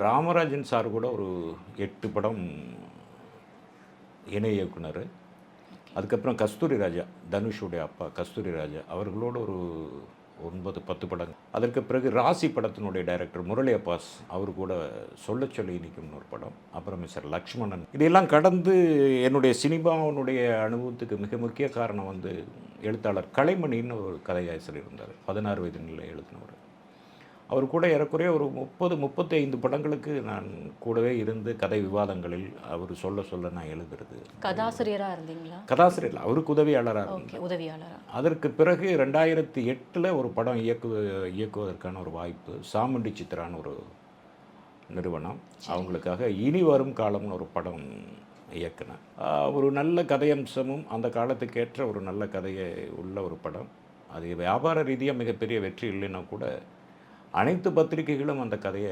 Ramarajan sir கூட ஒரு 8 படம் இணை இயக்குனர். அதுக்கப்புறம் கஸ்தூரி ராஜா, தனுஷுடைய அப்பா கஸ்தூரி ராஜா அவர்களோடு ஒரு 9, 10 படங்கள். அதற்கு பிறகு ராசி படத்தினுடைய டைரக்டர் முரளி அப்பாஸ் அவர் கூட சொல்லச் சொல்லி இனிக்கும்னு ஒரு படம். அப்புறம் மிஸ்டர் லக்ஷ்மணன். இதையெல்லாம் கடந்து என்னுடைய சினிமாவினுடைய அனுபவத்துக்கு மிக முக்கிய காரணம் எழுத்தாளர் கலைமணின்னு ஒரு கதையாசிரியர் இருந்தார். 16 வயது நிலை எழுதினவர். அவர் கூட ஏறக்குறைய ஒரு 30, 35 படங்களுக்கு நான் கூடவே இருந்து கதை விவாதங்களில் அவர் சொல்ல சொல்ல நான் எழுதுறது. கதாசிரியராக இருந்தீங்களா? கதாசிரியர் இல்லை, அவருக்கு உதவியாளராக இருந்தேன். உதவியாளராக. அதற்கு பிறகு 2008 ஒரு படம் இயக்குவதற்கான ஒரு வாய்ப்பு. சாமுண்டி சித்ரான்னு ஒரு நிறுவனம், அவங்களுக்காக இனி வரும் காலம்னு ஒரு படம் இயக்குனேன். ஒரு நல்ல கதையம்சமும் அந்த காலத்துக்கேற்ற ஒரு நல்ல கதையை உள்ள ஒரு படம். அது வியாபார ரீதியாக மிகப்பெரிய வெற்றி இல்லைன்னா கூட அனைத்து பத்திரிகைகளும் அந்த கதையை